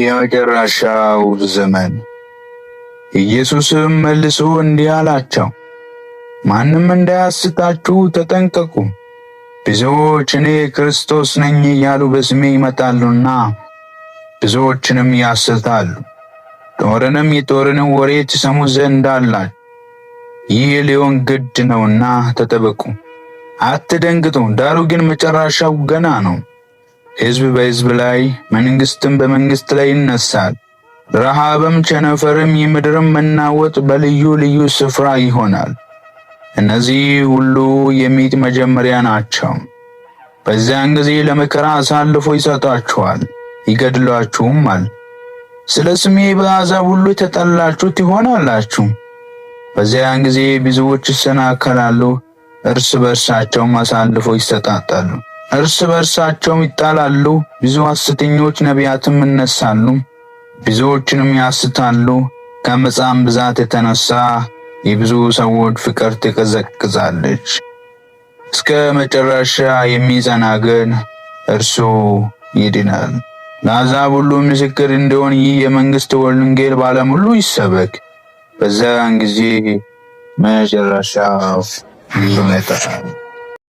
የመጨረሻው ዘመን። ኢየሱስም መልሶ እንዲህ አላቸው፣ ማንም እንዳያስታችሁ ተጠንቀቁ። ብዙዎች እኔ ክርስቶስ ነኝ እያሉ በስሜ ይመጣሉና ብዙዎችንም ያስታሉ። ጦርንም የጦርንም ወሬ ትሰሙ ዘንድ አላችሁ። ይህ ሊሆን ግድ ነውና ተጠበቁ፣ አትደንግጡ። ዳሩ ግን መጨረሻው ገና ነው። ሕዝብ በሕዝብ ላይ መንግሥትም በመንግሥት ላይ ይነሳል። ረሃብም ቸነፈርም የምድርም መናወጥ በልዩ ልዩ ስፍራ ይሆናል። እነዚህ ሁሉ የምጥ መጀመሪያ ናቸው። በዚያን ጊዜ ለመከራ አሳልፎ ይሰጧችኋል፣ ይገድሏችሁማል። ስለ ስሜ በአሕዛብ ሁሉ የተጠላችሁ ትሆናላችሁ። በዚያን ጊዜ ብዙዎች ይሰናከላሉ፣ እርስ በርሳቸውም አሳልፎ ይሰጣጣሉ፣ እርስ በርሳቸውም ይጣላሉ። ብዙ ሐሰተኞች ነቢያትም ይነሳሉ፣ ብዙዎችንም ያስታሉ። ከዓመፃም ብዛት የተነሳ የብዙ ሰዎች ፍቅር ትቀዘቅዛለች። እስከ መጨረሻ የሚጸና ግን እርሱ ይድናል። ለአሕዛብ ሁሉ ምስክር እንዲሆን ይህ የመንግሥት ወንጌል በዓለም ሁሉ ይሰበክ። በዚያን ጊዜ መጨረሻው ይመጣል።